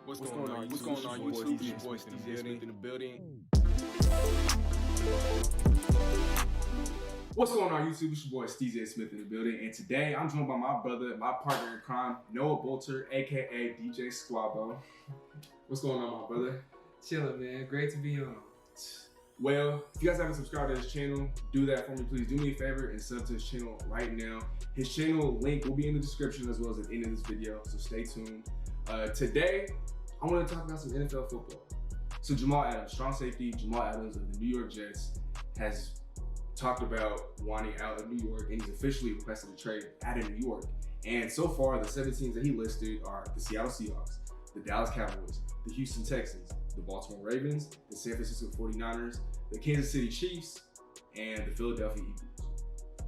What's going on? What's going on? You boys, Squeezy Smith in the building. What's going on, YouTube? It's your boy Squeezy Smith in the building, and today I'm joined by my brother, my partner in crime, Noah Boelter, aka DJ Squabo. What's going on, my brother? Chillin', man. Great to be on. Well, if you guys haven't subscribed to his channel, do that for me, please. Do me a favor and sub to his channel right now. His channel link will be in the description as well as at the end of this video, so stay tuned. Today, I want to talk about some NFL football. So Jamal Adams, strong safety, Jamal Adams of the New York Jets, has talked about wanting out of New York, and he's officially requested a trade out of New York. And so far, the 7 teams that he listed are the Seattle Seahawks, the Dallas Cowboys, the Houston Texans, the Baltimore Ravens, the San Francisco 49ers, the Kansas City Chiefs, and the Philadelphia Eagles.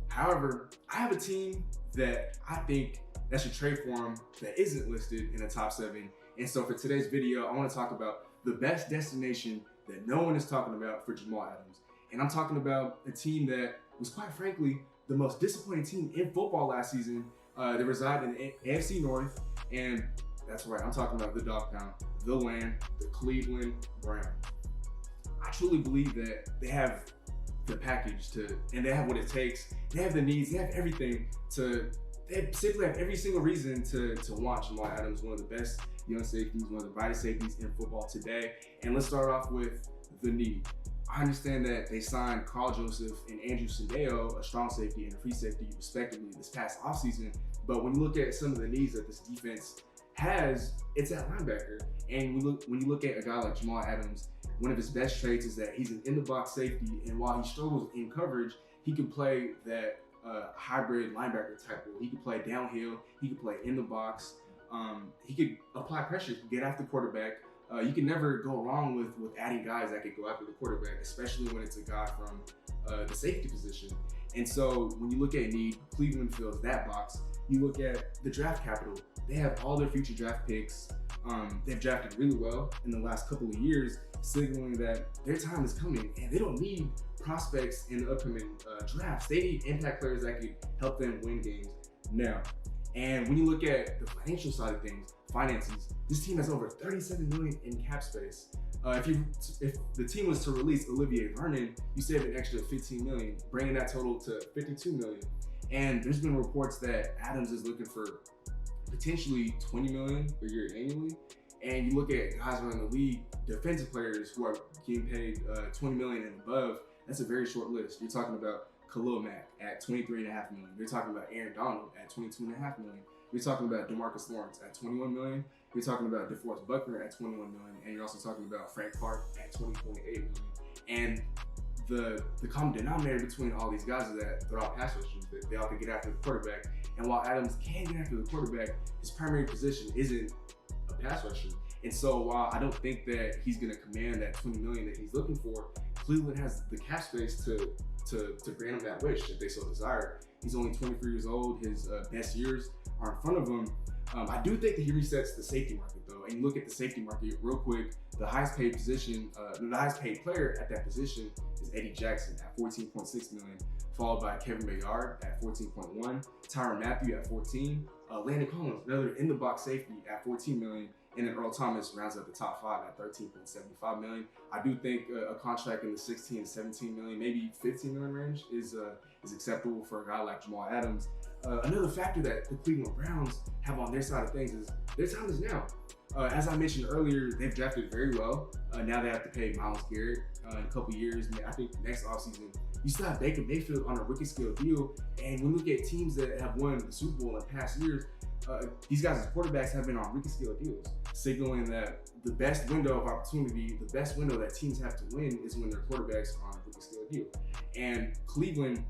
However, I have a team that I think that should trade for him that isn't listed in the top 7. And so for today's video, I want to talk about the best destination that no one is talking about for Jamal Adams. And I'm talking about a team that was, quite frankly, the most disappointing team in football last season. They reside in the AFC North, and that's right, I'm talking about the Dog Pound, the land, the Cleveland Browns. I truly believe that they have the package and they have what it takes. They have the needs, they have everything they simply have every single reason to want Jamal Adams, one of the best young safeties, one of the brightest safeties in football today. And let's start off with the need. I understand that they signed Carl Joseph and Andrew Sendeo, a strong safety and a free safety, respectively, this past offseason. But when you look at some of the needs that this defense has, it's at linebacker. And when you look at a guy like Jamal Adams, one of his best traits is that he's an in-the-box safety, and while he struggles in coverage, he can play that hybrid linebacker type role. He could play downhill, he could play in the box, he could apply pressure, he could get after the quarterback. You can never go wrong with adding guys that could go after the quarterback, especially when it's a guy from the safety position. And so when you look at need, Cleveland fills that box. You look at the draft capital, they have all their future draft picks. They've drafted really well in the last couple of years, signaling that their time is coming, and they don't need prospects in the upcoming drafts. They need impact players that can help them win games now. And when you look at the financial side of things, finances, this team has over $37 million in cap space. If the team was to release Olivier Vernon, you save an extra $15 million, bringing that total to $52 million. And there's been reports that Adams is looking for potentially $20 million a year annually. And you look at guys around the league, defensive players who are getting paid $20 million and above, that's a very short list. You're talking about Khalil Mack at $23.5 million. You're talking about Aaron Donald at $22.5 million. You're talking about DeMarcus Lawrence at $21 million. You're talking about DeForest Buckner at $21 million. And you're also talking about Frank Clark at $20.8 million. And the common denominator between all these guys is that they're all pass rushers. They all can get after the quarterback. And while Adams can get after the quarterback, his primary position isn't a pass rusher. And so while I don't think that he's going to command that $20 million that he's looking for, Cleveland has the cap space to grant him that wish if they so desire. He's only 23 years old. His best years are in front of him. I do think that he resets the safety market, though. And you look at the safety market real quick, the highest paid position, the highest paid player at that position is Eddie Jackson at $14.6 million, followed by Kevin Bayard at $14.1, Tyrann Mathieu at $14, Landon Collins, another in-the-box safety at $14 million, and then Earl Thomas rounds up the top 5 at $13.75 million. I do think a contract in the $16 to $17 million, maybe $15 million range is acceptable for a guy like Jamal Adams. Another factor that the Cleveland Browns have on their side of things is their time is now. As I mentioned earlier, they've drafted very well. Now they have to pay Myles Garrett in a couple years. I think next offseason, you still have Baker Mayfield on a rookie scale deal. And when we look at teams that have won the Super Bowl in past years, these guys as quarterbacks have been on rookie scale deals, signaling that the best window of opportunity, the best window that teams have to win is when their quarterbacks are on a rookie scale deal. And Cleveland,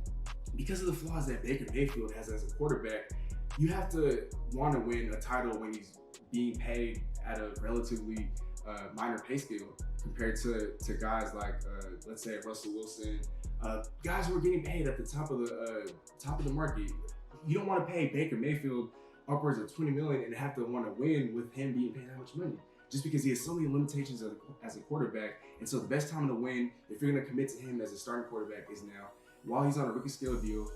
because of the flaws that Baker Mayfield has as a quarterback, you have to want to win a title when he's being paid at a relatively minor pay scale compared to guys like, let's say, Russell Wilson, guys who are getting paid at the top of the market. You don't want to pay Baker Mayfield upwards of $20 million and have to want to win with him being paid that much money, just because he has so many limitations as a quarterback. And so the best time to win, if you're going to commit to him as a starting quarterback, is now. while he's on a rookie scale deal.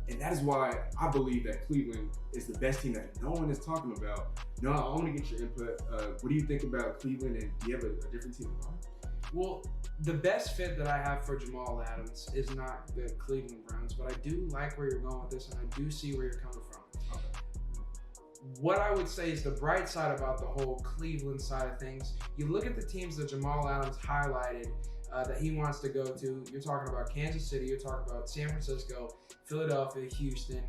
And that is why I believe that Cleveland is the best team that no one is talking about. No, I want to get your input. What do you think about Cleveland, and do you have a different team in mind? Well, the best fit that I have for Jamal Adams is not the Cleveland Browns, but I do like where you're going with this, and I do see where you're coming from. What I would say is the bright side about the whole Cleveland side of things, you look at the teams that Jamal Adams highlighted that he wants to go to. You're talking about Kansas City, you're talking about San Francisco, Philadelphia, Houston,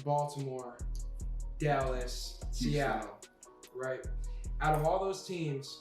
Baltimore, Dallas, Seattle, right? Out of all those teams,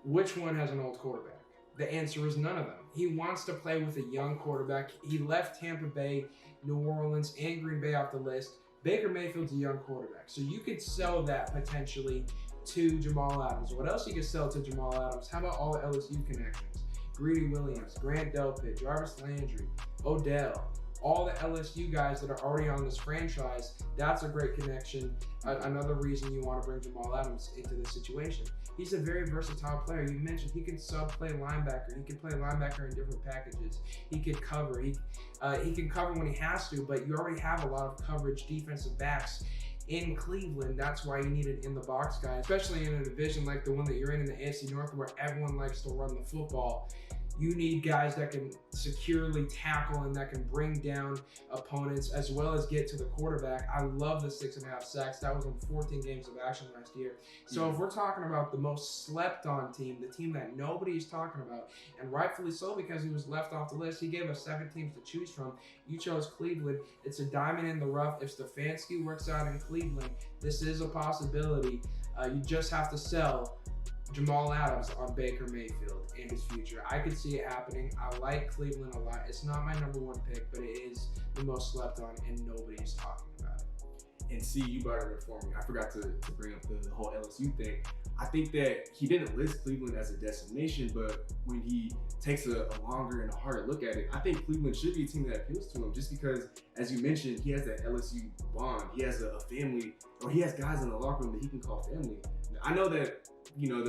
which one has an old quarterback? The answer is none of them. He wants to play with a young quarterback. He left Tampa Bay, New Orleans, and Green Bay off the list. Baker Mayfield's a young quarterback. So you could sell that potentially to Jamal Adams. What else you could sell to Jamal Adams? How about all the LSU connections? Greedy Williams, Grant Delpit, Jarvis Landry, Odell, all the LSU guys that are already on this franchise. That's a great connection. Another reason you want to bring Jamal Adams into this situation. He's a very versatile player. You mentioned he can sub-play linebacker. He can play linebacker in different packages. He can cover. He can cover when he has to, but you already have a lot of coverage defensive backs in Cleveland. That's why you need an in-the-box guy, especially in a division like the one that you're in the AFC North, where everyone likes to run the football. You need guys that can securely tackle and that can bring down opponents as well as get to the quarterback. I love the 6.5 sacks. That was on 14 games of action last year. So if we're talking about the most slept on team, the team that nobody's talking about, and rightfully so because he was left off the list, he gave us 7 teams to choose from. You chose Cleveland. It's a diamond in the rough. If Stefanski works out in Cleveland, this is a possibility. You just have to sell Jamal Adams on Baker Mayfield and his future. I could see it happening. I like Cleveland a lot. It's not my #1 pick, but it is the most slept on, and nobody's talking about it. And see, you brought it up for me. I forgot to bring up the whole LSU thing. I think that he didn't list Cleveland as a destination, but when he takes a longer and a harder look at it, I think Cleveland should be a team that appeals to him, just because, as you mentioned, he has that LSU bond. He has a family, or he has guys in the locker room that he can call family. I know that, you know,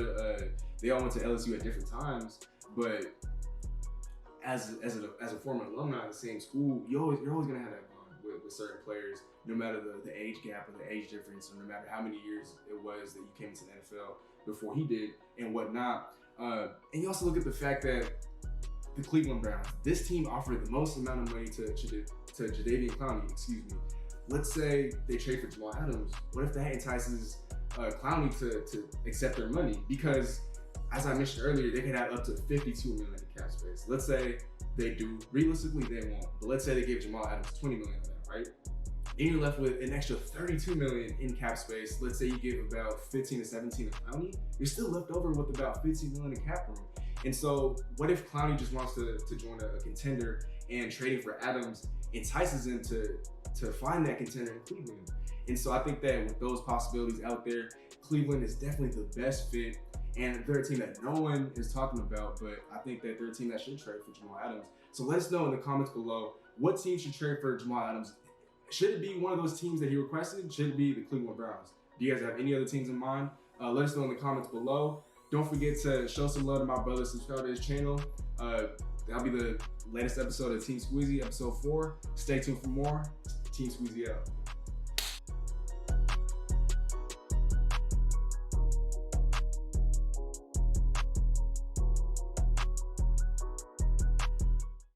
they all went to LSU at different times, but as a former alumni of the same school, you're always gonna have that bond with certain players, no matter the age gap or the age difference, or no matter how many years it was that you came into the NFL before he did and whatnot. And you also look at the fact that the Cleveland Browns, this team offered the most amount of money to Jadeveon Clowney, excuse me. Let's say they trade for Jamal Adams. What if that entices Clowney to accept their money? Because, as I mentioned earlier, they could have up to $52 million in cap space. Let's say they do. Realistically, they won't. But let's say they give Jamal Adams $20 million of that, right? Then you're left with an extra $32 million in cap space. Let's say you give about 15 to 17 to Clowney. You're still left over with about $15 million in cap room. And so, what if Clowney just wants to join a contender, and trading for Adams entices him to find that contender in Cleveland? And so I think that with those possibilities out there, Cleveland is definitely the best fit, and they're a team that no one is talking about, but I think that they're a team that should trade for Jamal Adams. So let us know in the comments below, what team should trade for Jamal Adams? Should it be one of those teams that he requested? Should it be the Cleveland Browns? Do you guys have any other teams in mind? Let us know in the comments below. Don't forget to show some love to my brother, subscribe to his channel. That'll be the latest episode of Team Squeezy, episode 4. Stay tuned for more. Team Squeezy out.